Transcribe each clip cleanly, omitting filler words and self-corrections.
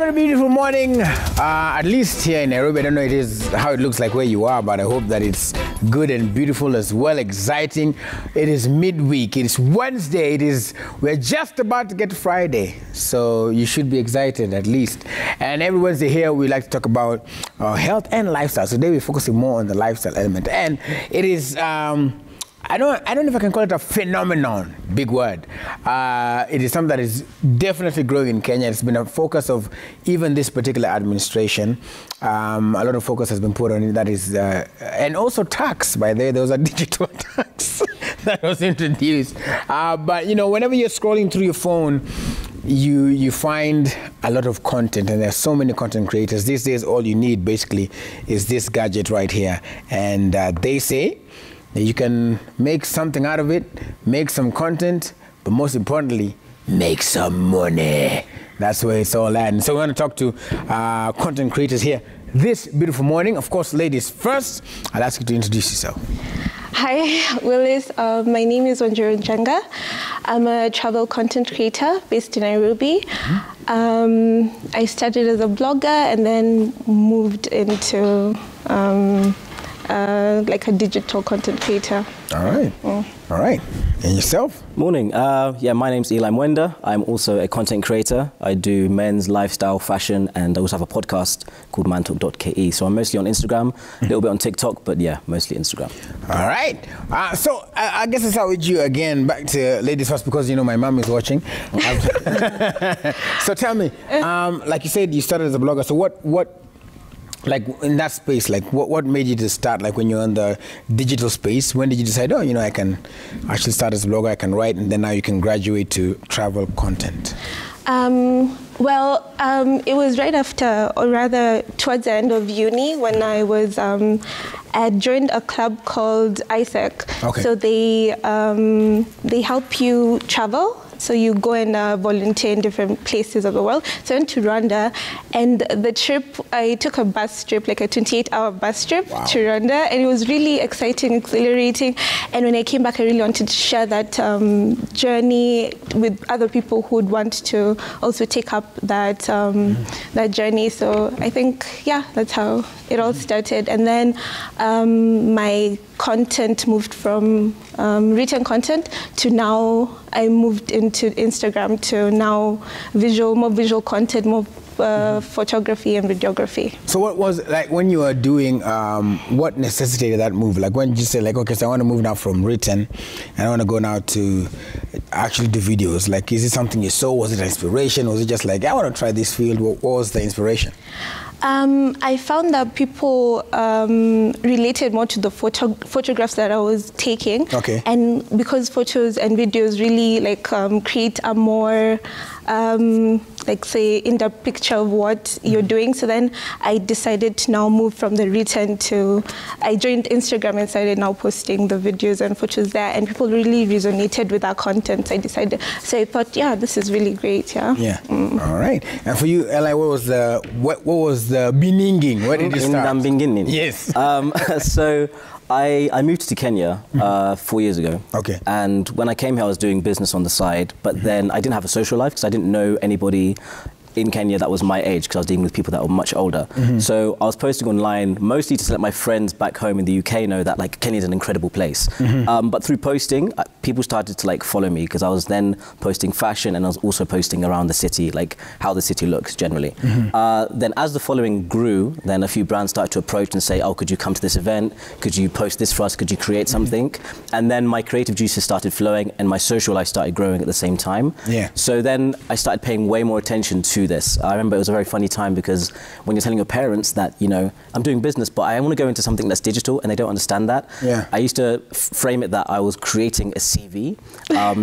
very beautiful morning, at least here in Nairobi. I don't know how it looks like where you are, but I hope that it's good and beautiful as well, exciting. It is midweek, it is Wednesday, we're just about to get to Friday, so you should be excited at least. And every Wednesday here, we like to talk about health and lifestyle. So today we're focusing more on the lifestyle element, and it is, I don't know if I can call it a phenomenon, big word. It is something that is definitely growing in Kenya. It's been a focus of even this particular administration. A lot of focus has been put on it, that is, and also tax, by the way. There was a digital tax that was introduced. But, you know, whenever you're scrolling through your phone, you find a lot of content, and there's so many content creators. These days, all you need, basically, is this gadget right here. And they say you can make something out of it, make some content, but most importantly, make some money. That's where it's all at. And so we want to talk to content creators here this beautiful morning. Of course, ladies first. I'll ask you to introduce yourself. Hi, Willis. My name is Wanjiru Njenga. I'm a travel content creator based in Nairobi. I started as a blogger and then moved into like a digital content creator. All right. All right. And yourself? Morning. Yeah, my name's Eli Mwenda. I'm also a content creator. I do men's lifestyle, fashion, and I also have a podcast called mantalk.ke. So I'm mostly on Instagram, a little bit on TikTok, but yeah, mostly Instagram. All right. So I guess I'll start with you again, back to ladies first, because, you know, my mom is watching. So tell me, like you said, you started as a blogger. So what like in that space, like what made you to start, like when you're in the digital space? When did you decide, oh, you know, I can actually start as a blogger, I can write, and then now you can graduate to travel content? It was right after, or rather towards the end of uni, when I was, I had joined a club called ISEC. Okay. So they help you travel. So you go and volunteer in different places of the world. So I went to Rwanda, and the trip, I took a bus trip, like a 28-hour bus trip to Rwanda, and it was really exciting, exhilarating. And when I came back, I really wanted to share that journey with other people who would want to also take up that that journey. So I think, yeah, that's how it all started. And then my content moved from written content to now I moved into Instagram to now more visual content, more photography and videography. So what was, like, when you were doing, what necessitated that move? Like, when did you say, like, okay, so I want to move now from written and I want to go now to actually do videos? Like, is it something you saw? Was it an inspiration? Was it just like, I want to try this field? What was the inspiration? I found that people related more to the photographs that I was taking. Okay. And because photos and videos really like create a more like, say, in-depth picture of what you're doing. So then I decided to now move from the written to, I joined Instagram and started now posting the videos and photos there, and people really resonated with our content. So I thought, yeah, this is really great, yeah. Yeah. All right. And for you, Eli, what was the beginning? Where did you start? In the beginning? Yes. So I moved to Kenya 4 years ago. Okay. And when I came here, I was doing business on the side, but then I didn't have a social life because I didn't know anybody in Kenya that was my age, because I was dealing with people that were much older. So I was posting online mostly to let my friends back home in the UK know that, like, Kenya is an incredible place. But through posting, people started to, like, follow me, because I was then posting fashion and I was also posting around the city, like how the city looks generally. Then as the following grew, then a few brands started to approach and say, oh, could you come to this event? Could you post this for us? Could you create something? And then my creative juices started flowing and my social life started growing at the same time. Yeah. So then I started paying way more attention to this. I remember it was a very funny time, because when you're telling your parents that, you know, I'm doing business, but I want to go into something that's digital, and they don't understand that. Yeah. I used to frame it that I was creating a CV,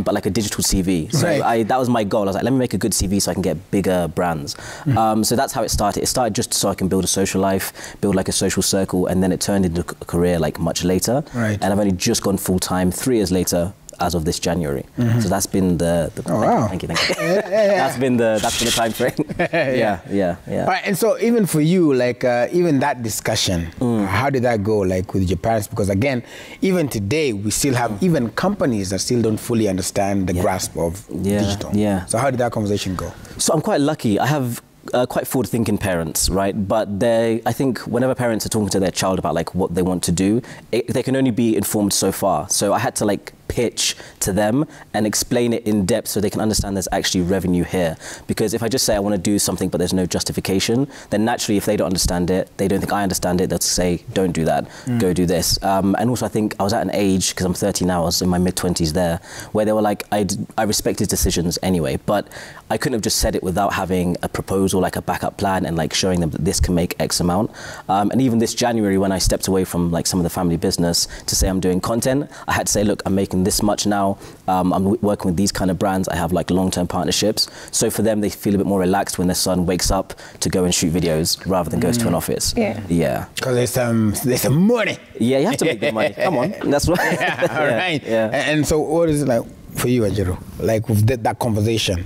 but like a digital CV. So that was my goal. I was like, let me make a good CV so I can get bigger brands. So that's how it started. It started just so I can build a social life, build like a social circle, and then it turned into a career like much later. Right. And I've only just gone full time 3 years later, as of this January. So that's been the thank you. That's been the time frame. Yeah. All right, and so even for you, like even that discussion, how did that go, like with your parents? Because again, even today we still have even companies that still don't fully understand the grasp of digital. So how did that conversation go? So I'm quite lucky. I have quite forward-thinking parents, right? But I think whenever parents are talking to their child about like what they want to do, they can only be informed so far. So I had to like pitch to them and explain it in depth so they can understand there's actually revenue here. Because if I just say I want to do something but there's no justification, then naturally if they don't understand it, they don't think I understand it, they'll say, don't do that, go do this. And also I think I was at an age, because I'm 30 now, I was in my mid-20s there, where they were like, I respect his decisions anyway, but I couldn't have just said it without having a proposal, like a backup plan, and like showing them that this can make X amount. And even this January, when I stepped away from like some of the family business to say I'm doing content, I had to say, look, I'm making this much now. I'm working with these kind of brands. I have like long-term partnerships. So for them, they feel a bit more relaxed when their son wakes up to go and shoot videos rather than goes to an office. Yeah. Because there's some money. Yeah, you have to make the money. Come on. That's what. Yeah, all right. Yeah. And so what is it like for you, Ajaero? Like with that conversation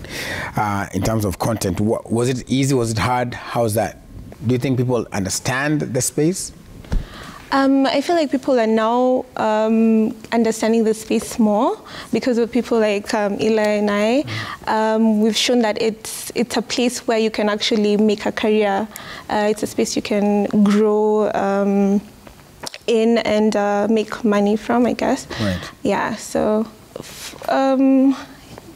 in terms of content, was it easy? Was it hard? How's that? Do you think people understand the space? I feel like people are now understanding the space more because of people like Eli and I. We've shown that it's a place where you can actually make a career. It's a space you can grow in and make money from, I guess. Right. Yeah, so...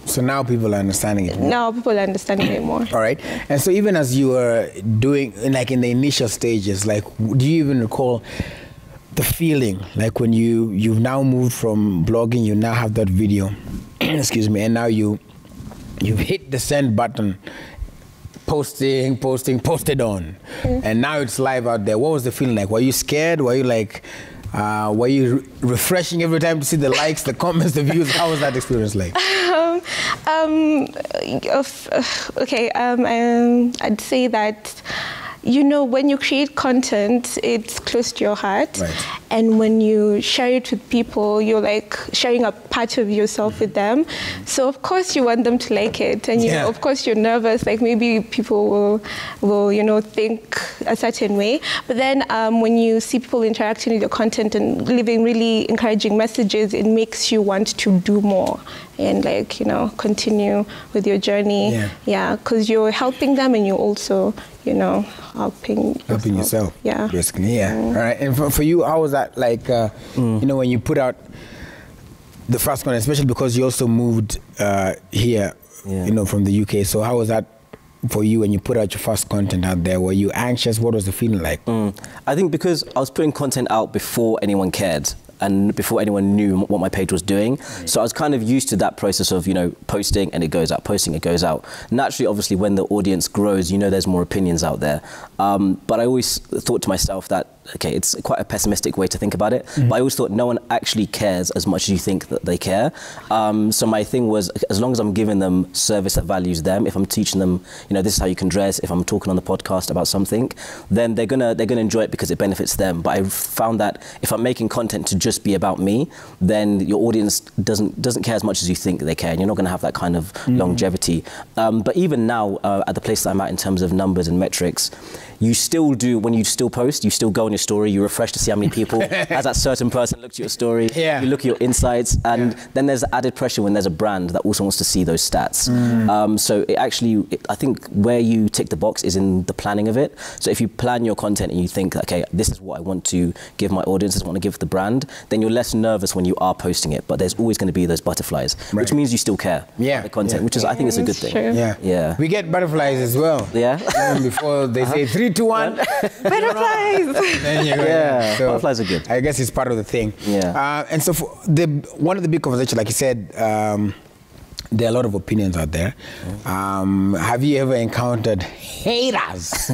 So now people are understanding it more? Now people are understanding it more. All right. And so even as you were doing, like in the initial stages, like do you even recall the feeling, like when you've now moved from blogging, you now have that video, excuse me, and now you've hit the send button, posted on, and now it's live out there. What was the feeling like? Were you scared? Were you like, were you refreshing every time to see the likes, the comments, the views? How was that experience like? I'd say that, you know, when you create content, it's close to your heart. Right. And when you share it with people, you're like sharing a part of yourself with them. So of course you want them to like it. And you know, of course you're nervous, like maybe people will you know, think a certain way. But then when you see people interacting with your content and leaving really encouraging messages, it makes you want to do more and like, you know, continue with your journey. Yeah, because you're helping them and you're also, you know, helping yourself. Yeah. Basically, yeah. All right. And for you, how was that like, you know, when you put out the first content, especially because you also moved here, you know, from the UK. So how was that for you when you put out your first content out there? Were you anxious? What was the feeling like? I think because I was putting content out before anyone cared and before anyone knew what my page was doing. So I was kind of used to that process of, you know, posting and it goes out, posting, it goes out. Naturally, obviously, when the audience grows, you know, there's more opinions out there. But I always thought to myself that, okay, it's quite a pessimistic way to think about it, but I always thought no one actually cares as much as you think that they care. So my thing was, as long as I'm giving them service that values them, if I'm teaching them, you know, this is how you can dress, if I'm talking on the podcast about something, then they're gonna enjoy it because it benefits them. But I found that if I'm making content to just be about me, then your audience doesn't care as much as you think they care, and you're not gonna have that kind of longevity. But even now, at the place that I'm at in terms of numbers and metrics, you still do, when you still post, you still go on your story, you refresh to see how many people, has that certain person looked at your story, you look at your insights, and then there's added pressure when there's a brand that also wants to see those stats. So it actually, I think where you tick the box is in the planning of it. So if you plan your content and you think, okay, this is what I want to give my audience, this is what I want to give the brand, then you're less nervous when you are posting it, but there's always going to be those butterflies, which means you still care the content, which is, I think, is a good thing. We get butterflies as well. Before they say 3, 2, 1. Butterflies. So butterflies are good. I guess it's part of the thing. And so for one of the big conversations, like you said, there are a lot of opinions out there. Have you ever encountered haters,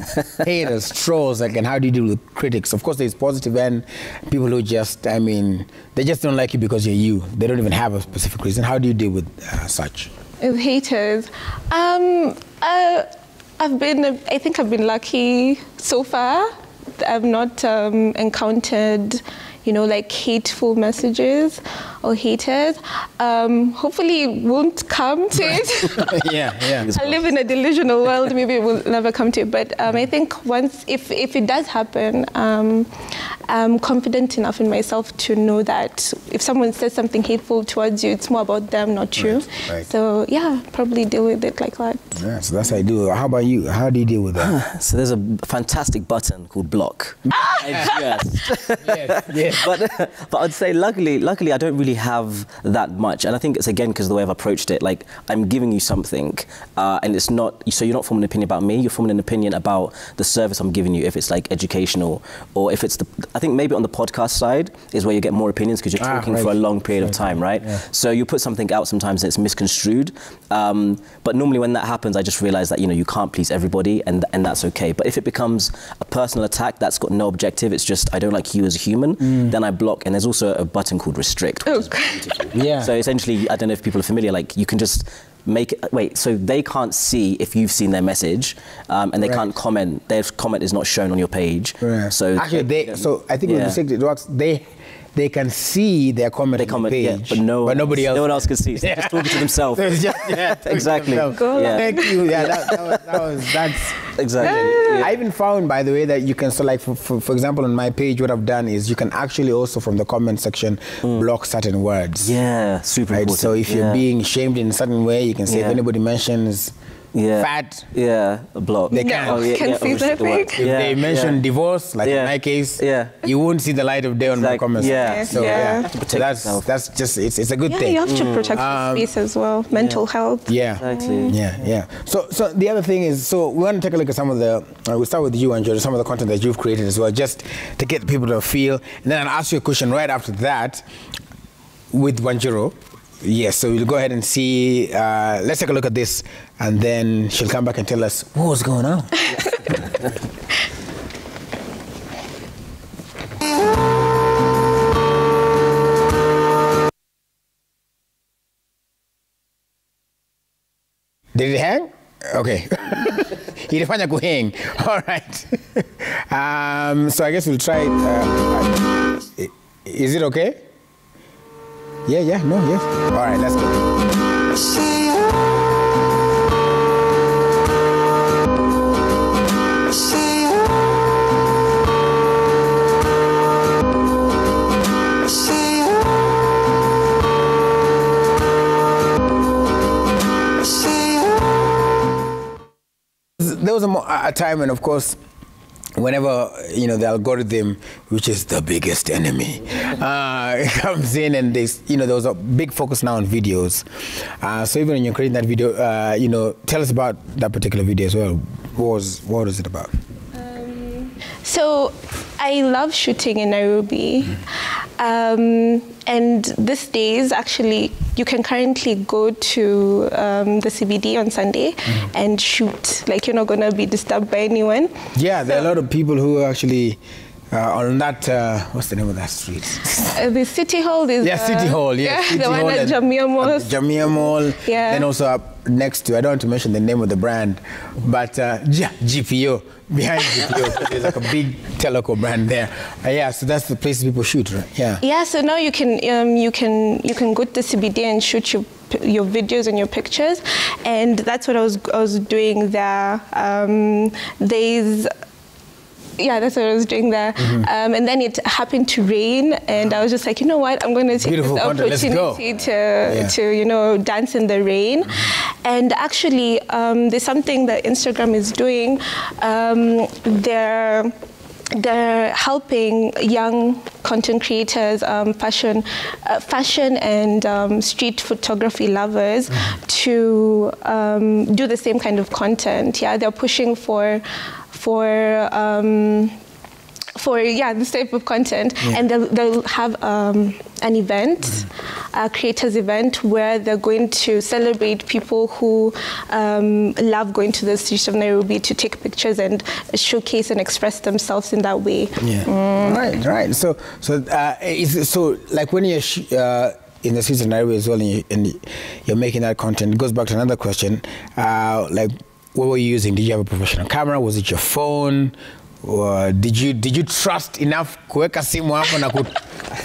trolls, like, and how do you deal with critics? Of course, there's positive and people who just, I mean, they just don't like you because you're you. They don't even have a specific reason. How do you deal with such? With haters? I think I've been lucky so far. I've not encountered, you know, like hateful messages or haters. Hopefully it won't come to it. I live in a delusional world, maybe it will never come to it. But I think if it does happen, I'm confident enough in myself to know that if someone says something hateful towards you, it's more about them, not you. Right. So yeah, probably deal with it like that. Yeah, so that's how I do. How about you? How do you deal with that? So there's a fantastic button called block. Yes. But I'd say luckily I don't really have that much, and I think it's again because the way I've approached it. Like I'm giving you something, and it's not so you're not forming an opinion about me. You're forming an opinion about the service I'm giving you. If it's like educational, or if it's I think maybe on the podcast side is where you get more opinions because you're talking for a long period of time, right? Yeah. So you put something out sometimes and it's misconstrued. But normally when that happens, I just realize that you can't please everybody, and that's okay. But if it becomes a personal attack that's got no objective, it's just I don't like you as a human, then I block. And there's also a button called restrict. Which is beautiful. Yeah. So essentially, I don't know if people are familiar. Like you can just make it, so they can't see if you've seen their message, and they can't comment. Their comment is not shown on your page. Right. So actually, so I think with restrict it works. They can see their comment on the page, but nobody else. No one else can see. So they're just talking to themselves. Exactly. Thank you. Yeah, that's exactly. I even found, by the way, that you can. So, like for example, on my page, what I've done is you can actually also from the comment section block certain words. Yeah, super important. So if you're being shamed in a certain way, you can say if anybody mentions fat, block. They can see that thing. If they mention divorce, like in my case, you won't see the light of day on my comments. So that's just it's a good thing. You have to protect your space as well. Mental health. Yeah. So the other thing is, so we want to take a look at some of the. We'll start with you, Wanjiru, some of the content that you've created as well, just to get people to feel. And then I'll ask you a question right after that with Wanjiru. Yes, so we'll go ahead and see, let's take a look at this, and then she'll come back and tell us what was going on. Did it hang? Okay. Ilifanya kuhang. All right. So I guess we'll try it. Is it okay? Yeah, no, yes. All right, let's go. There was a time when, of course, whenever the algorithm, which is the biggest enemy, comes in, and there was a big focus now on videos. So even when you're creating that video, tell us about that particular video as well. What was it about? So I love shooting in Nairobi. And these days, actually, you can currently go to the CBD on Sunday and shoot. Like, you're not going to be disturbed by anyone. Yeah, there are a lot of people who actually on that, what's the name of that street? The City Hall is... Yeah, City Hall, City the one Hall at Jamia Mall. Jamia Mall. Yeah. Then also up next to, I don't want to mention the name of the brand, but GPO, behind GPO, there's like a big teleco brand there. So that's the place people shoot, right? Yeah, so now you can go to the CBD and shoot your videos and your pictures, and that's what I was doing there. That's what I was doing there. And then it happened to rain, and I was just like, you know what, I'm going to take this opportunity to dance in the rain. And actually, there's something that Instagram is doing. They're helping young content creators, fashion and street photography lovers to do the same kind of content. They're pushing for this type of content, and they'll have an event, a creators event, where they're going to celebrate people who love going to the streets of Nairobi to take pictures and showcase and express themselves in that way. Right. So like when you're in the streets of Nairobi as well, and you're making that content, it goes back to another question, like, what were you using? Did you have a professional camera? Was it your phone? Or did you trust enough kuweka simu hapo na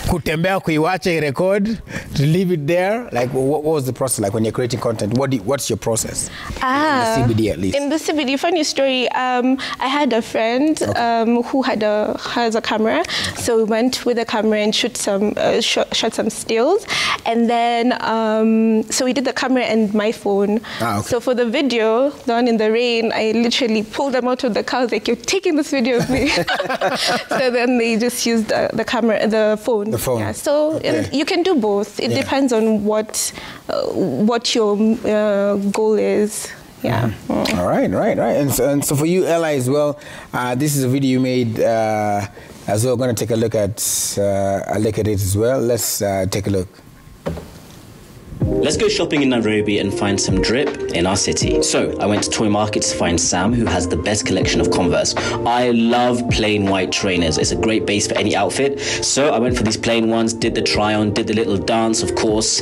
kutembea kuiwacha record? to leave it there? Like, what was the process like when you're creating content? What's your process? In the CBD, at least. In the CBD, funny story. I had a friend who has a camera, so we went with a camera and shot some stills, and then so we did the camera and my phone. So for the video, the one in the rain, I literally pulled them out of the car. I was like, "You're taking this video of me." So then they just used the camera, the phone. The phone. Yeah. So you can do both. It depends on what your goal is. Yeah. All right. And so for you, Ella, as well, this is a video you made as well. We're going to take a look at it as well. Let's take a look. Let's go shopping in Nairobi and find some drip in our city. So I went to Toy Market to find Sam, who has the best collection of Converse. I love plain white trainers. It's a great base for any outfit. So I went for these plain ones, did the try on, did the little dance, of course,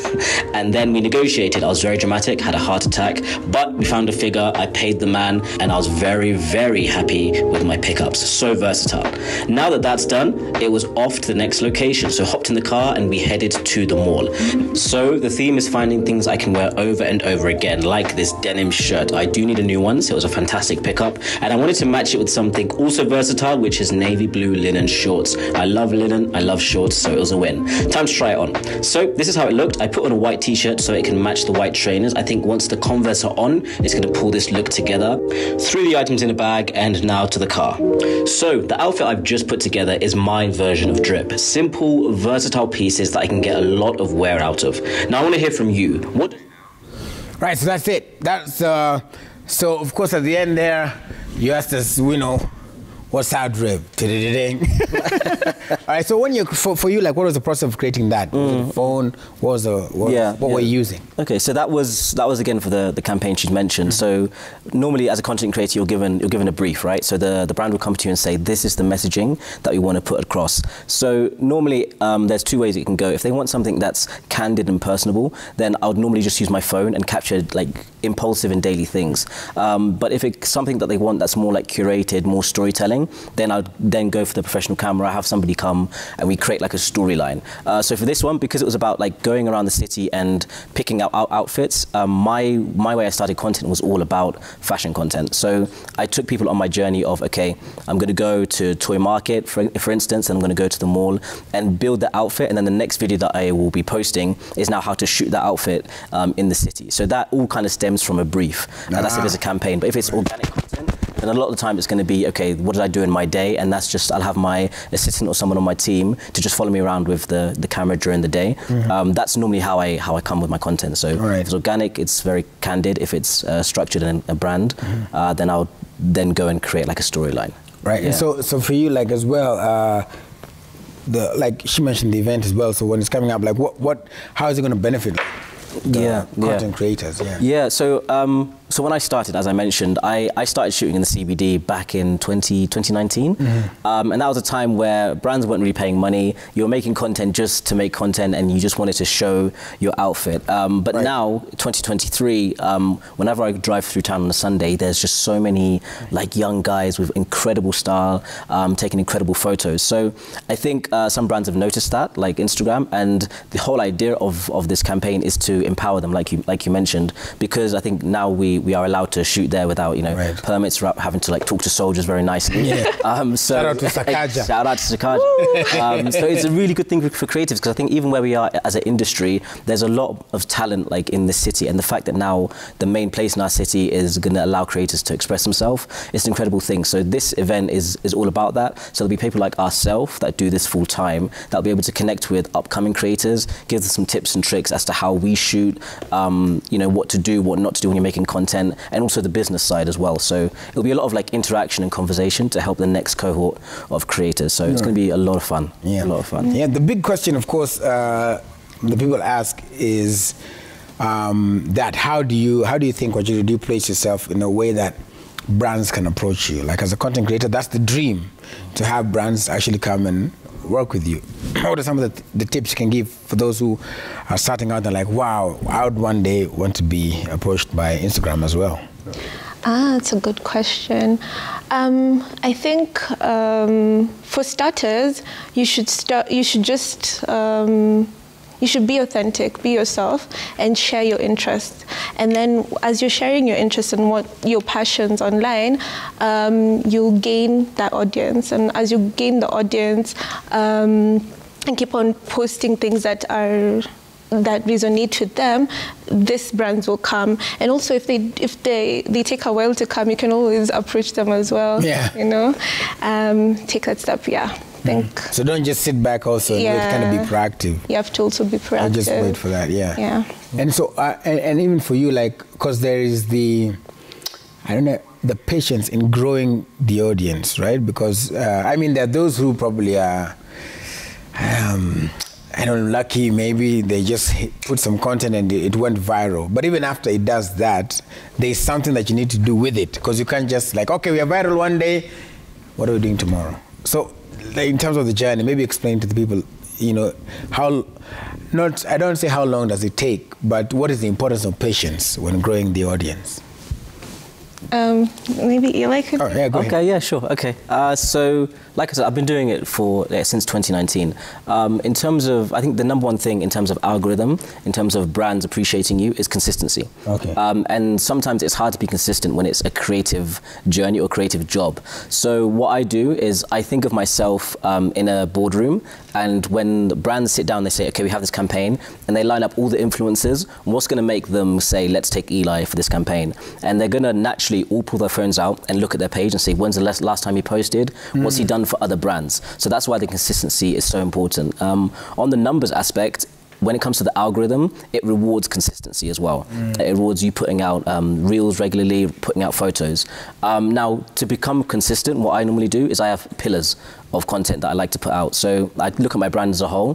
and then we negotiated. I was very dramatic, had a heart attack, but we found a figure. I paid the man, and I was very, very happy with my pickups. So versatile. Now that that's done, it was off to the next location. So hopped in the car and we headed to the mall. So the theme is finding things I can wear over and over again, like this denim shirt. I do need a new one, so it was a fantastic pickup, and I wanted to match it with something also versatile, which is navy blue linen shorts. I love linen, I love shorts, so it was a win. Time to try it on. So this is how it looked. I put on a white t-shirt so it can match the white trainers. I think once the Converse are on, it's going to pull this look together. Threw the items in a bag, and now to the car. So the outfit I've just put together is my version of drip. Simple, versatile pieces that I can get a lot of wear out of. Now I want to hear from you. Right, so that's it. So of course at the end there, you asked us, what's our drip? All right, so when for you, like, what was the process of creating that? Was it the phone? What were you using? Okay, so that was again for the campaign she'd mentioned. So normally as a content creator, you're given a brief, right? So the brand will come to you and say, this is the messaging that we want to put across. So normally there's two ways it can go. If they want something that's candid and personable, then I would normally just use my phone and capture like impulsive and daily things. But if it's something that they want that's more like curated, more storytelling, then I'd then go for the professional camera, have somebody come and we create like a storyline. So for this one, because it was about like going around the city and picking out outfits, my way I started content was all about fashion content. So I took people on my journey of, okay, I'm going to go to Toy Market, for instance, and I'm going to go to the mall and build the outfit, and then the next video that I will be posting is now how to shoot that outfit in the city. So that all kind of stems from a brief. That's if it's a campaign. But if it's organic content, then a lot of the time it's going to be, okay, what did I do in my day? And that's just, I'll have my assistant or someone on my team to just follow me around with the camera during the day. That's normally how I come with my content. So if it's organic, it's very candid. If it's structured in a brand, then I'll then go and create like a storyline. Right. Yeah. So for you, like as well, like she mentioned the event as well. So when it's coming up, like how is it going to benefit the content creators? Yeah. So when I started, as I mentioned, I started shooting in the CBD back in 2019. And that was a time where brands weren't really paying money. You were making content just to make content and you just wanted to show your outfit. But now, 2023, whenever I drive through town on a Sunday, there's just so many like young guys with incredible style, taking incredible photos. So I think some brands have noticed that, like Instagram, and the whole idea of this campaign is to empower them, like you mentioned, because I think now we are allowed to shoot there without permits, having to like talk to soldiers very nicely. So shout out to Sakaja. Shout out to Sakaja. So it's a really good thing for creatives, because I think even where we are as an industry, there's a lot of talent like in the city, and the fact that now the main place in our city is going to allow creators to express themselves, it's an incredible thing. So this event is all about that. So there'll be people like ourselves that do this full time that'll be able to connect with upcoming creators, give them some tips and tricks as to how we shoot, what to do, what not to do when you're making content, and also the business side as well. So it'll be a lot of like interaction and conversation to help the next cohort of creators. So it's going to be a lot of fun. A lot of fun. Yeah, the big question, of course, the people ask is that how do you think, or do you place yourself in a way that brands can approach you? Like as a content creator, that's the dream, to have brands actually come and work with you. What are some of the tips you can give for those who are starting out and like, wow, I would one day want to be approached by Instagram as well? That's a good question. I think for starters, you should you should be authentic, be yourself, and share your interests. And then as you're sharing your interests and what your passions online, you'll gain that audience. And as you gain the audience, and keep on posting things that resonate with them, these brands will come. And also if they take a while to come, you can always approach them as well. Yeah. You know, take that step. Yeah. So don't just sit back also, you kind of be proactive. You have to also be proactive. I'll just wait for that, yeah. And so, and even for you, like, because there is the patience in growing the audience, right? Because, I mean, there are those who probably are, lucky, maybe they just put some content and it went viral. But even after it does that, there's something that you need to do with it, because you can't just like, okay, we are viral one day, what are we doing tomorrow? So, like, in terms of the journey, maybe explain to the people, you know, I don't say how long does it take, but what is the importance of patience when growing the audience? Maybe you like it? Oh, yeah, go ahead. Okay, yeah, sure. Okay. So, like I said, I've been doing it since 2019. In terms of, I think the number one thing in terms of algorithm, in terms of brands appreciating you, is consistency. Okay. And sometimes it's hard to be consistent when it's a creative journey or creative job. So what I do is I think of myself in a boardroom, and when the brands sit down, they say, okay, we have this campaign, and they line up all the influencers. What's going to make them say, let's take Eli for this campaign? And they're going to naturally all pull their phones out and look at their page and say, when's the last time he posted? What's he done for other brands? So that's why the consistency is so important. On the numbers aspect, when it comes to the algorithm, it rewards consistency as well. It rewards you putting out reels regularly, putting out photos. Now, to become consistent, what I normally do is I have pillars of content that I like to put out. So I look at my brand as a whole.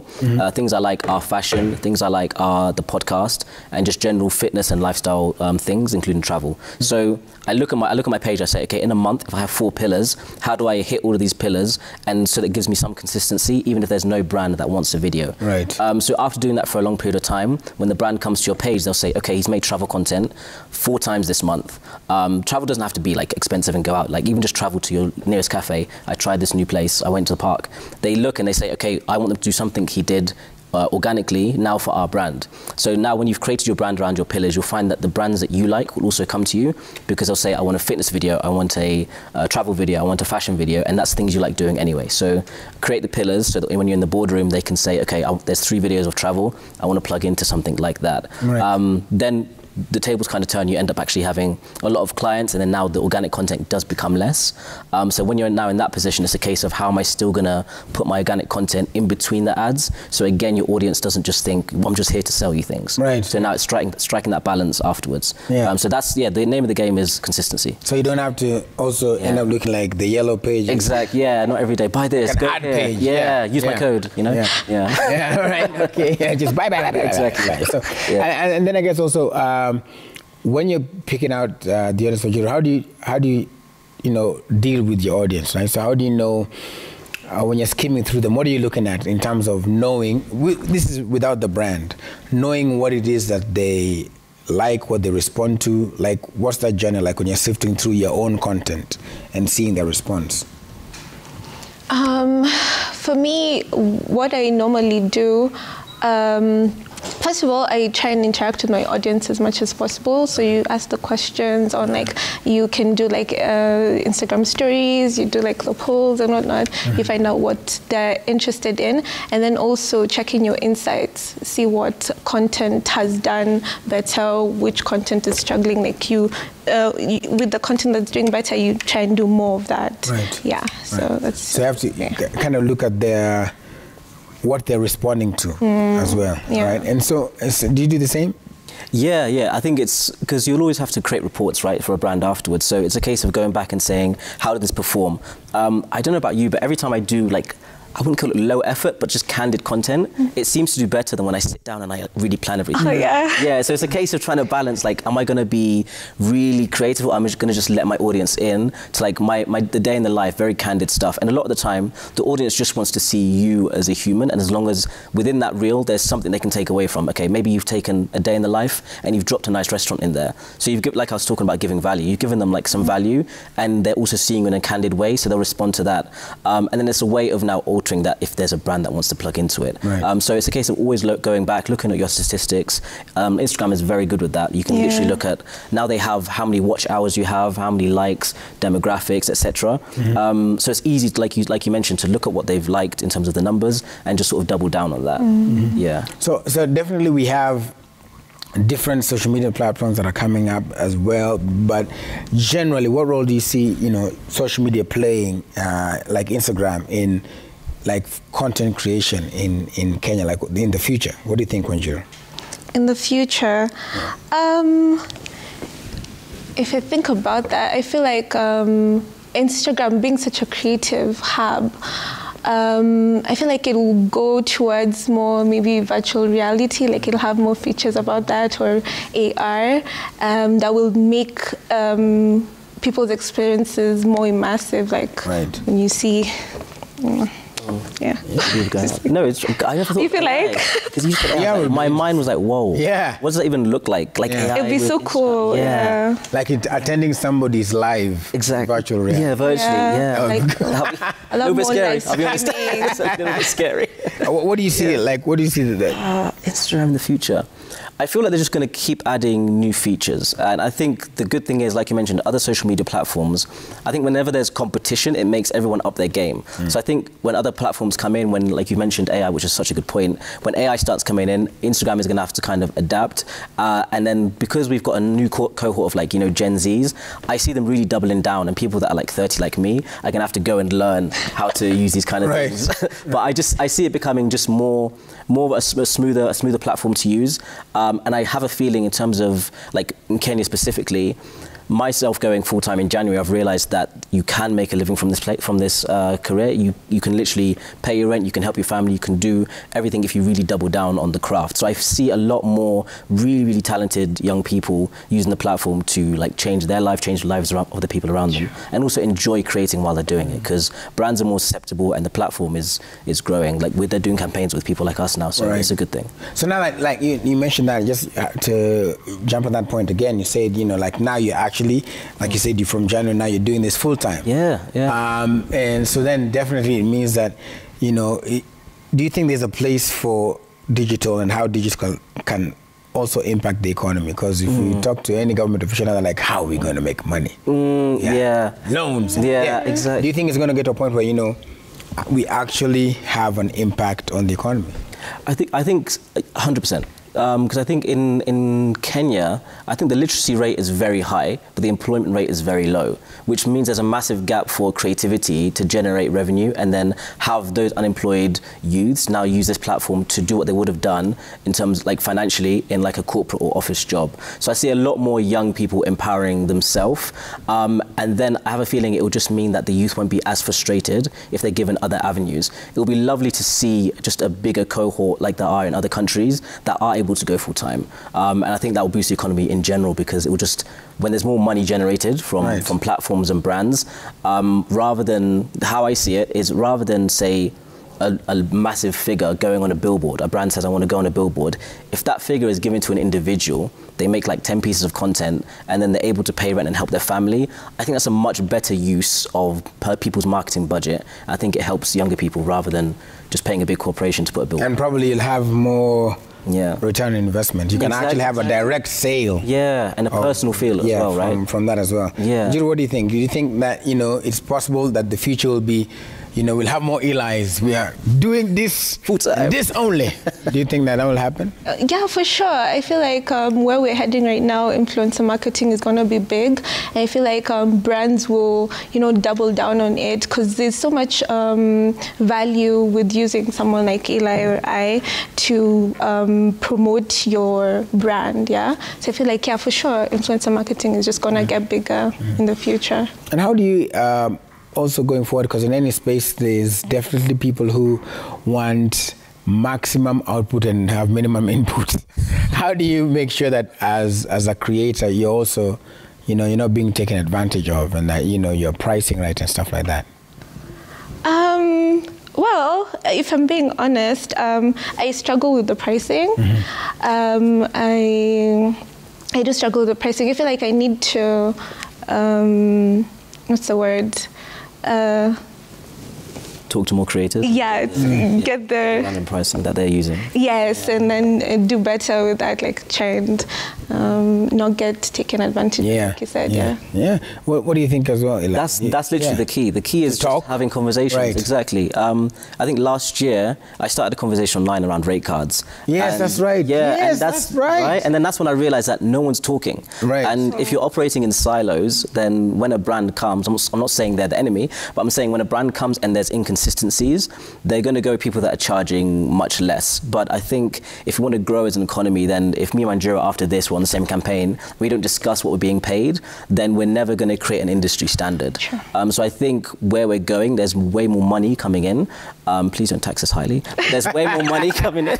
Things I like are fashion, things I like are the podcast, and just general fitness and lifestyle things, including travel. So I look at my page, I say, okay, in a month, if I have 4 pillars, how do I hit all of these pillars? And so that gives me some consistency, even if there's no brand that wants a video. Right. So after doing that for a long period of time, when the brand comes to your page, they'll say, okay, he's made travel content 4 times this month. Travel doesn't have to be like expensive and go out. Like even just travel to your nearest cafe. I tried this new place, I went to the park. They look and they say, okay, I want them to do something he did organically now for our brand. So now when you've created your brand around your pillars, you'll find that the brands that you like will also come to you, because they'll say, I want a fitness video, I want a travel video, I want a fashion video, and that's things you like doing anyway. So create the pillars so that when you're in the boardroom, they can say, okay, there's 3 videos of travel, I want to plug into something like that. Right. Then the tables kind of turn, you end up actually having a lot of clients, and then now the organic content does become less. So when you're now in that position, it's a case of how am I still gonna put my organic content in between the ads? So again, your audience doesn't just think, well, I'm just here to sell you things. Right. So now it's striking that balance afterwards. Yeah. So that's, the name of the game is consistency. So you don't have to also end up looking like the yellow page. Exactly, yeah, not every day. Buy this, go ad here. page. Yeah, use my code, you know? Yeah, right, okay, just buy. Exactly. So, and then I guess also, when you're picking out the audience for you, how do you deal with your audience, right? So how do you know when you're skimming through them, what are you looking at in terms of knowing, this is without the brand, knowing what it is that they like, what they respond to, like what's that journey like when you're sifting through your own content and seeing their response? For me, what I normally do, first of all, I try and interact with my audience as much as possible. So you ask the questions on, like, you can do like Instagram stories, you do like the polls and whatnot. You find out what they're interested in, and then also checking your insights, see what content has done better, which content is struggling. Like with the content that's doing better, you try and do more of that. Right. Yeah. So that's. So you have to kind of look at what they're responding to as well, right? And so do you do the same? Yeah, I think it's because you'll always have to create reports, right, for a brand afterwards. So it's a case of going back and saying, how did this perform? I don't know about you, but every time I do, like, I wouldn't call it low effort, but just candid content, it seems to do better than when I sit down and I really plan everything. Oh, yeah. Yeah, so it's a case of trying to balance, like, am I going to be really creative, or am I going to just let my audience in to, like, the day in the life, very candid stuff. And a lot of the time, the audience just wants to see you as a human, and as long as within that reel, there's something they can take away from. Okay, maybe you've taken a day in the life and you've dropped a nice restaurant in there. So you've, like I was talking about giving value, you've given them, like, some value, and they're also seeing you in a candid way, so they'll respond to that. And then it's a way of now also altering that if there's a brand that wants to plug into it. Right. So it's a case of always going back, looking at your statistics. Instagram is very good with that. You can literally look at, now they have how many watch hours you have, how many likes, demographics, etc. So it's easy, like you mentioned, to look at what they've liked in terms of the numbers and just sort of double down on that. Yeah. So definitely we have different social media platforms that are coming up as well, but generally, what role do you see, social media playing, like Instagram, in like content creation in Kenya, like in the future? What do you think, Wanjiru? In the future, if I think about that, I feel like Instagram being such a creative hub, I feel like it will go towards more maybe virtual reality, like it'll have more features about that, or AR, that will make people's experiences more immersive, like when you see, yeah. No, it's, I never thought. You feel like? My mind was like, whoa. Yeah. What does that even look like? Like AI it'd be so cool. Yeah. Like attending somebody's live virtual reality. Yeah, virtually. Yeah. Like, a lot more scary. live I'll be honest. It's a little bit scary. What do you see? Like, what do you see today? Instagram in the future. I feel like they're just going to keep adding new features. And I think the good thing is, like you mentioned, other social media platforms, I think whenever there's competition, it makes everyone up their game. So I think when other platforms come in, when, like you mentioned, AI, which is such a good point, when AI starts coming in, Instagram is going to have to kind of adapt. And then because we've got a new cohort of like, Gen Zs, I see them really doubling down, and people that are like 30 like me are going to have to go and learn how to use these kind of things. But I see it becoming just more of a smoother platform to use. And I have a feeling in terms of, like in Kenya specifically, myself going full-time in January, I've realized that you can make a living from this career. You can literally pay your rent, you can help your family, you can do everything if you really double down on the craft. So I see a lot more really, really talented young people using the platform to like change their life, change the lives of the people around them, and also enjoy creating while they're doing it, because brands are more susceptible and the platform is growing. Like they're doing campaigns with people like us now, so it's a good thing. So now, like you mentioned that, just to jump on that point again, you said, like now you're actually, like you said, you're from January, now you're doing this full time. Yeah. And so then definitely it means that, do you think there's a place for digital and how digital can also impact the economy? Because if we talk to any government official, they're like, how are we going to make money? Loans. Exactly. Do you think it's going to get to a point where, we actually have an impact on the economy? I think 100%. Because I think in Kenya, I think the literacy rate is very high, but the employment rate is very low, which means there's a massive gap for creativity to generate revenue, and then have those unemployed youths now use this platform to do what they would have done in terms like financially in like a corporate or office job. So I see a lot more young people empowering themselves, and then I have a feeling it will just mean that the youth won't be as frustrated if they're given other avenues. It will be lovely to see just a bigger cohort like there are in other countries that are able to go full time, and I think that will boost the economy in general, because it will just, when there's more money generated from platforms and brands, rather than, how I see it is, rather than say a massive figure going on a billboard, a brand says I want to go on a billboard, if that figure is given to an individual, they make like 10 pieces of content and then they're able to pay rent and help their family, I think that's a much better use of people's marketing budget. I think it helps younger people rather than just paying a big corporation to put a billboard. And probably you'll have more return on investment. You can actually have a direct sale. Yeah, and a personal feel as well, right? From that as well. Yeah. Jiru, what do you think? Do you think that, it's possible that the future will be, we'll have more Eli's? We are doing this full time, this only. Do you think that will happen? Yeah, for sure. I feel like where we're heading right now, influencer marketing is going to be big. And I feel like brands will, double down on it, because there's so much value with using someone like Eli or I to promote your brand, So I feel like, for sure, influencer marketing is just going to get bigger in the future. And how do you... also going forward, because in any space there's definitely people who want maximum output and have minimum input. How do you make sure that as a creator you're also, you're not being taken advantage of, and that you're pricing right and stuff like that? Well, if I'm being honest, I struggle with the pricing. I do struggle with the pricing. I feel like I need to what's the word? talk to more creators. Yeah, get the random pricing that they're using. Yes, and then do better with that, like try and not get taken advantage of, like you said. Yeah. What do you think as well, Eli? That's literally the key. The key is just having conversations. Right. Exactly. I think last year I started a conversation online around rate cards. Yes, that's right. Yeah, yes, that's right. And then that's when I realized that no one's talking. Right. And if you're operating in silos, then when a brand comes, I'm not saying they're the enemy, but I'm saying when a brand comes and there's inconsistencies, they're going to go people that are charging much less. But I think if you want to grow as an economy, then if me and Manjiro after this were on the same campaign, we don't discuss what we're being paid, then we're never going to create an industry standard. Sure. So I think where we're going, there's way more money coming in. Please don't tax us highly. There's way more money coming in.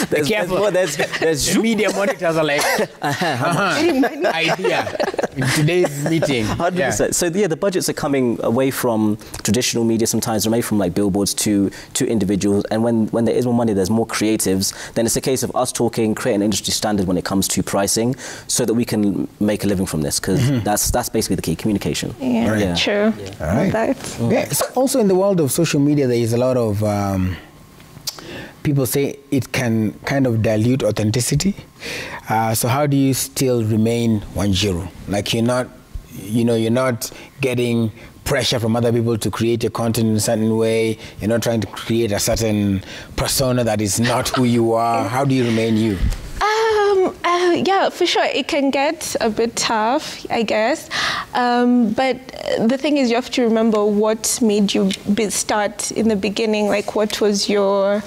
There's media monitors are like, idea in today's meeting. 100%. Yeah. So the budgets are coming away from traditional media sometimes, away from like billboards to individuals. And when there is more money, there's more creatives, then it's a case of us talking, creating an industry standard when it comes to pricing so that we can make a living from this, because that's basically the key, communication. Yeah, right. True. Yeah. All right. Yeah. So also in the world of social media, there is a lot of people say it can kind of dilute authenticity. So how do you still remain Wanjiru? Like you're not getting pressure from other people to create your content in a certain way. You're not trying to create a certain persona that is not who you are. How do you remain you? Yeah, for sure. It can get a bit tough, I guess. But the thing is, you have to remember what made you start in the beginning. Like, what was your,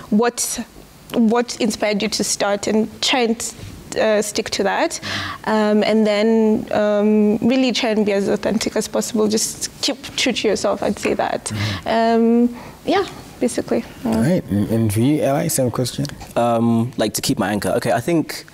what inspired you to start, and try and stick to that. And then really try and be as authentic as possible. Just keep true to yourself, I'd say that. Yeah. Basically. All right. And for you, Eli, same question? Like to keep my anchor. Okay, I think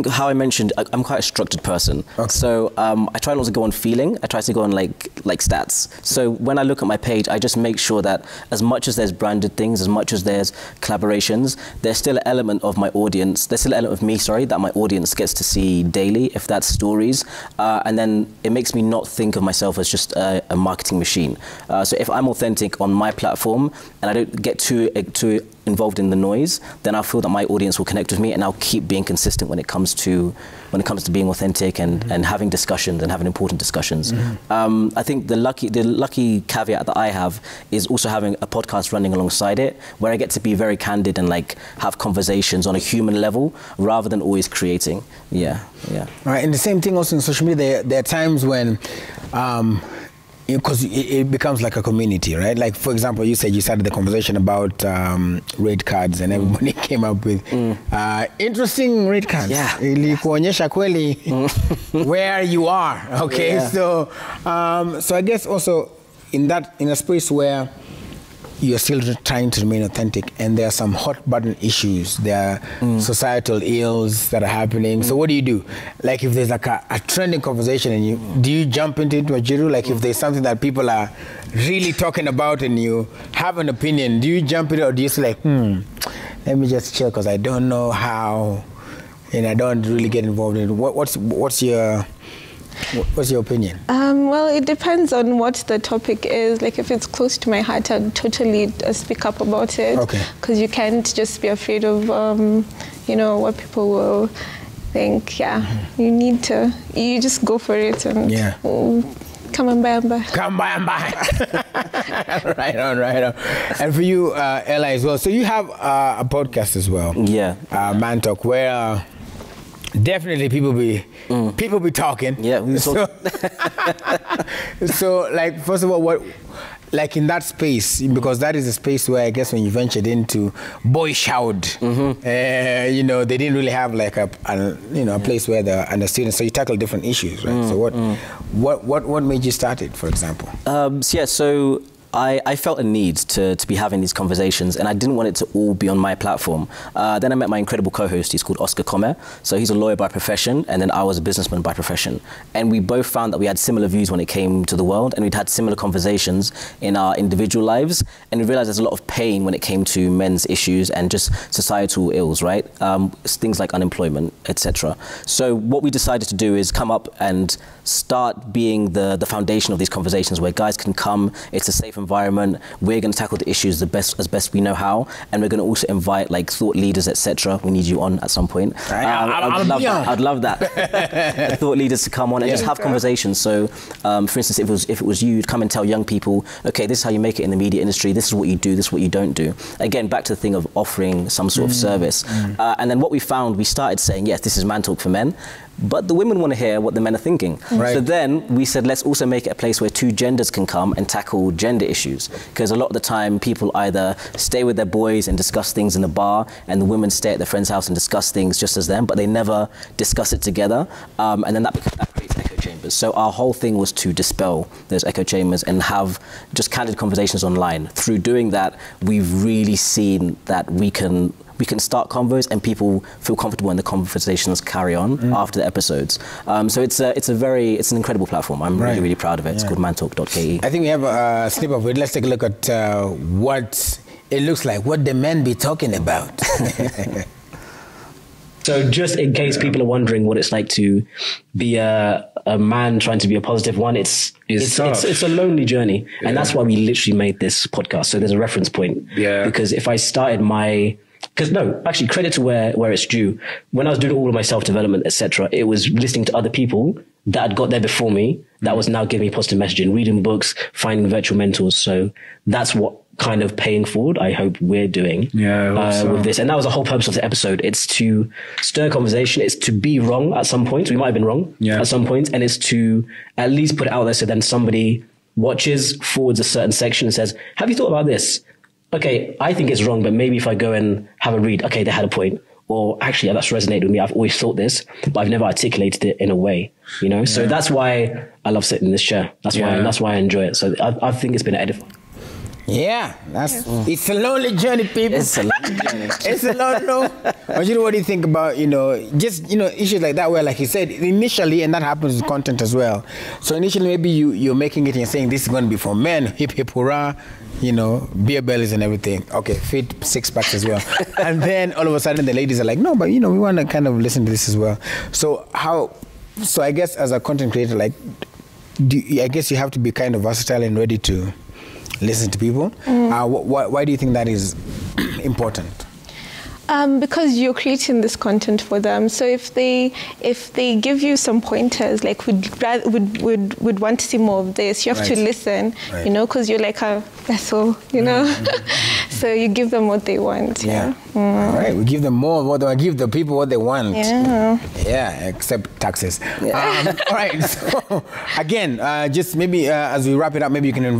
how I mentioned, I'm quite a structured person. Okay. So I try not to go on feeling. I try to go on like stats. So when I look at my page, I just make sure that as much as there's branded things, as much as there's collaborations, there's still an element of my audience. There's still an element of me, that my audience gets to see daily, if that's stories. And then it makes me not think of myself as just a marketing machine. So if I'm authentic on my platform and I don't get too involved in the noise, then I feel that my audience will connect with me, and I'll keep being consistent when it comes to being authentic and having discussions and having important discussions. I think the lucky caveat that I have is also having a podcast running alongside it, where I get to be very candid and like have conversations on a human level rather than always creating. Yeah. All right, and the same thing also in social media. There are times when because it becomes like a community, right? Like, for example, you said you started the conversation about rate cards, and everybody came up with interesting rate cards. Yeah. Ilikuonyesha kweli where you are. Okay, so I guess also in a space where you're still trying to remain authentic, and there are some hot button issues. There are societal ills that are happening. So what do you do? Like if there's like a trending conversation, and do you jump into it, Wanjiru? Like if there's something that people are really talking about and you have an opinion, do you jump in, or do you say like, let me just chill because I don't know how, and I don't really get involved in it? What's your opinion? Well, it depends on what the topic is. Like if it's close to my heart, I'd totally speak up about it. Okay. Because you can't just be afraid of, what people will think. Yeah. You just go for it and come and buy. Come buy and buy. Right on. And for you, Ella, as well. So you have a podcast as well. Yeah. Man Talk, where definitely people be talking. Yeah, we talk. So like, first of all, what, like in that space, because that is a space where I guess when you ventured into Boy Shout, they didn't really have like a place where they understood, so you tackle different issues, right? So what made you start it, for example? So I felt a need to be having these conversations, and I didn't want it to all be on my platform. Then I met my incredible co-host. He's called Oscar Comer. So he's a lawyer by profession, and then I was a businessman by profession. And we both found that we had similar views when it came to the world, and we'd had similar conversations in our individual lives. And we realized there's a lot of pain when it came to men's issues and just societal ills, right? Things like unemployment, etc. So what we decided to do is come up and start being the foundation of these conversations, where guys can come. It's a safe environment. We're going to tackle the issues as best we know how, and we're going to also invite like thought leaders, etc. We need you on at some point. I'd love that. Thought leaders to come on and just have conversations. So, for instance, if it was you, you'd come and tell young people, okay, this is how you make it in the media industry. This is what you do. This is what you don't do. Again, back to the thing of offering some sort of service. And then what we found, we started saying, yes, this is Man Talk for Men, but the women want to hear what the men are thinking. So then we said, let's also make it a place where two genders can come and tackle gender issues. Because a lot of the time, people either stay with their boys and discuss things in the bar, and the women stay at their friend's house and discuss things just as them, but they never discuss it together. And then that creates echo chambers. So our whole thing was to dispel those echo chambers and have just candid conversations online. Through doing that, we've really seen that we can start convos and people feel comfortable and the conversations carry on after the episodes. So it's an incredible platform. I'm really proud of it. It's called mantalk.ke. I think we have a snip of it. Let's take a look at what it looks like, what the men be talking about. So just in case people are wondering what it's like to be a man trying to be a positive one, it's a lonely journey. Yeah. And that's why we literally made this podcast. So there's a reference point. Yeah. Because if I started credit to where it's due. When I was doing all of my self-development, etc., it was listening to other people that had got there before me that was now giving me positive messaging, reading books, finding virtual mentors. So that's what kind of paying forward I hope we're doing with this. And that was the whole purpose of the episode. It's to stir conversation. It's to be wrong at some point. We might have been wrong at some point. And it's to at least put it out there so then somebody watches, forwards a certain section and says, have you thought about this? Okay, I think it's wrong, but maybe if I go and have a read, okay, they had a point. Or actually, that's resonated with me. I've always thought this, but I've never articulated it in a way, you know? So that's why I love sitting in this chair. That's why I enjoy it. So I think it's been edifying. Yeah, it's a lonely journey, people. It's a lonely journey. It's a lonely. But what do you think about, issues like that where, like you said, initially, and that happens with content as well. So initially, maybe you're making it and you're saying this is going to be for men, hip hip hurrah, beer bellies and everything. Okay, fit six packs as well. And then all of a sudden the ladies are like, no, but we want to kind of listen to this as well. So I guess as a content creator, like, I guess you have to be kind of versatile and ready to listen to people. Why do you think that is important? Because you're creating this content for them. So if they give you some pointers, like would want to see more of this, you have to listen, because you're like a vessel, So you give them what they want. All right, we give them more of what they want. Give the people what they want. Yeah, except taxes. All right. So again, just maybe as we wrap it up, maybe you can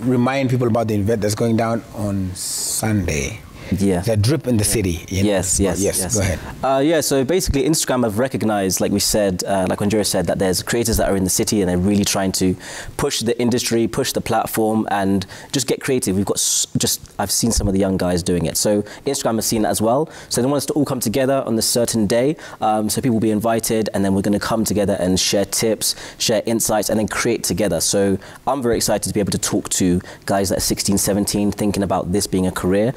remind people about the event that's going down on Sunday. Yeah. The drip in the city. Yes. Go ahead. So basically Instagram have recognized, like we said, like Wanjiro said, that there's creators that are in the city and they're really trying to push the industry, push the platform and just get creative. We've got I've seen some of the young guys doing it. So Instagram has seen that as well. So they want us to all come together on this certain day. So people will be invited and then we're going to come together and share tips, share insights and then create together. So I'm very excited to be able to talk to guys that are 16, 17, thinking about this being a career.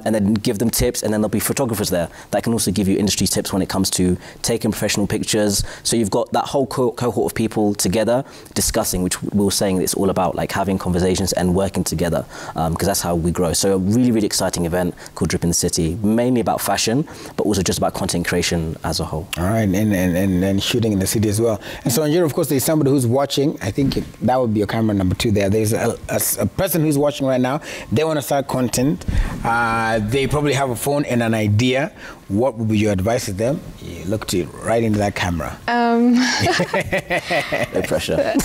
And then give them tips, and then there'll be photographers there that can also give you industry tips when it comes to taking professional pictures. So you've got that whole cohort of people together discussing, which we were saying it's all about like having conversations and working together, because that's how we grow. So a really, really exciting event called Drip in the City, mainly about fashion, but also just about content creation as a whole. All right, and shooting in the city as well. And so, of course, there's somebody who's watching. I think that would be your camera number 2 there. There's a person who's watching right now. They want to start content. They probably have a phone and an idea. What would be your advice to them? You look right into that camera. No pressure.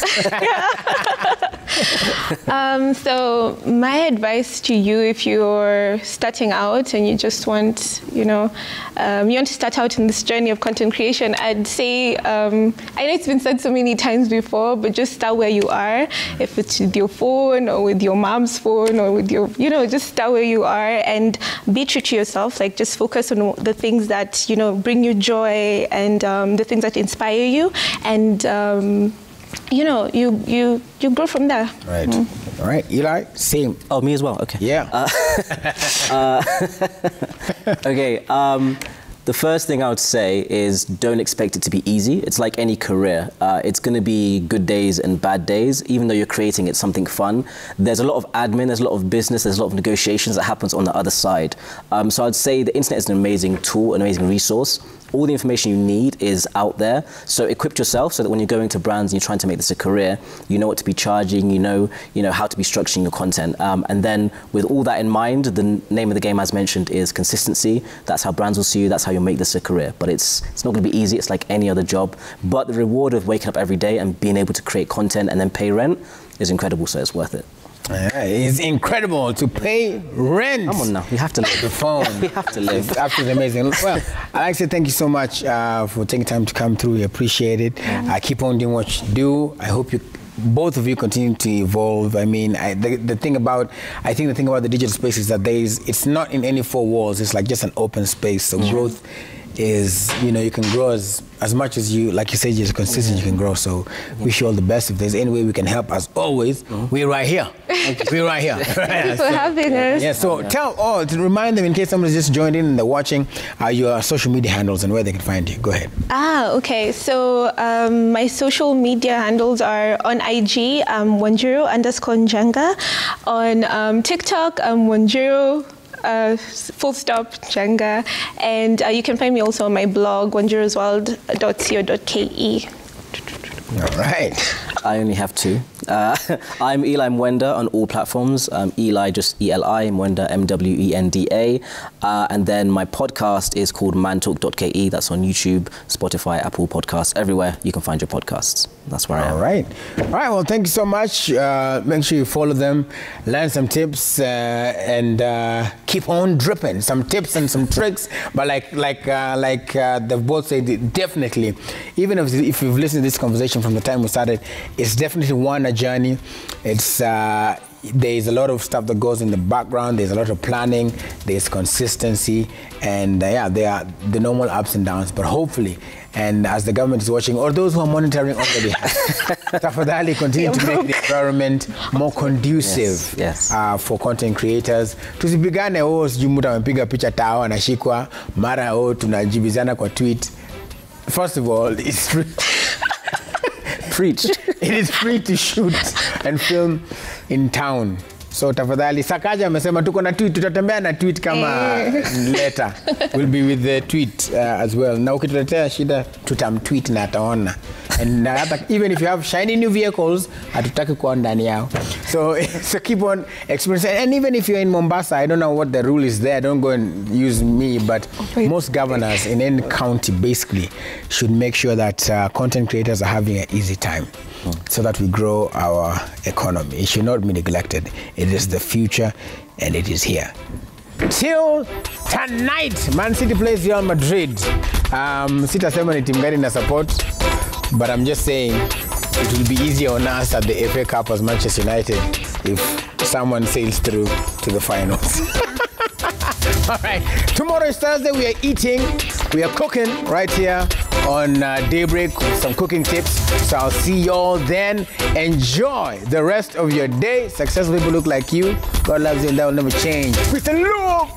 So my advice to you, if you're starting out and you just want, you want to start out in this journey of content creation, I'd say, I know it's been said so many times before, but just start where you are. If it's with your phone or with your mom's phone or with your, just start where you are and be true to yourself. Like, just focus on the things that, bring you joy and the things that inspire you. And, you grow from there. Right. All right, Eli, same. Oh, me as well. Okay. Yeah. Okay. The first thing I would say is don't expect it to be easy. It's like any career. It's going to be good days and bad days. Even though you're creating it something fun, there's a lot of admin, there's a lot of business, there's a lot of negotiations that happens on the other side. So I'd say the internet is an amazing tool, an amazing resource. All the information you need is out there. So equip yourself so that when you're going to brands and you're trying to make this a career, you know what to be charging, you know how to be structuring your content. And then with all that in mind, the name of the game, as mentioned, is consistency. That's how brands will see you. That's how you'll make this a career. But it's not going to be easy. It's like any other job. But the reward of waking up every day and being able to create content and then pay rent is incredible. So it's worth it. Yeah, it's incredible to pay rent. Come on now, we have to live. The phone. We have to live. It's absolutely amazing. Well, I'd like to say thank you so much for taking time to come through. We appreciate it. Keep on doing what you do. I hope both of you continue to evolve. I mean, the thing about the digital space is that it's not in any four walls. It's like just an open space. So growth is, you can grow as much as you, like you said, you're consistent, you can grow. So wish you all the best. If there's any way we can help, as always, we're right here. We're right here. Thank you for having us. Yeah, so to remind them, in case somebody's just joined in and they're watching, your social media handles and where they can find you. Go ahead. Okay. So my social media handles are on IG, Wanjiru_Njenga. On TikTok, Wanjiru. _Njenga, and you can find me also on my blog, wanjirusworld.co.ke. All right. I only have two. I'm Eli Mwenda on all platforms. Eli, just E-L-I, Mwenda, M-W-E-N-D-A. And then my podcast is called mantalk.ke. That's on YouTube, Spotify, Apple Podcasts, everywhere you can find your podcasts. That's where I am. All right. Well, thank you so much. Make sure you follow them, learn some tips, and keep on dripping. Some tips and some tricks. But like they've both said, definitely, even if you've listened to this conversation from the time we started, it's definitely a journey. It's there's a lot of stuff that goes in the background. There's a lot of planning. There's consistency, and there are the normal ups and downs. But hopefully, and as the government is watching, or those who are monitoring already, tafadhali continue to make the environment more conducive for content creators. Tusipigane sijui mtu amepiga picha tao anashikwa mara tunajibizana kwa tweet. First of all, it's free. Preach. It is free to shoot and film in town. So tafadhali, Sakaja amesema tuko na tweet, tutatembea na tweet kama later. We'll be with the tweet as well. Na ukituletea shida, tutamtweet na ataona. And even if you have shiny new vehicles, hatutaki kuwa ndani yao. So keep on experiencing. And even if you're in Mombasa, I don't know what the rule is there. Don't go and use me, but most governors in any county basically should make sure that content creators are having an easy time so that we grow our economy. It should not be neglected. It is the future, and it is here. Till tonight, Man City plays Real Madrid. Sitasema ni timu gani na support, but I'm just saying it will be easier on us at the FA Cup as Manchester United if someone sails through to the finals. All right, tomorrow is Thursday. We are eating, we are cooking right here on Daybreak with some cooking tips. So I'll see y'all then. Enjoy the rest of your day. Successful people look like you. God loves you and that will never change. Peace and love.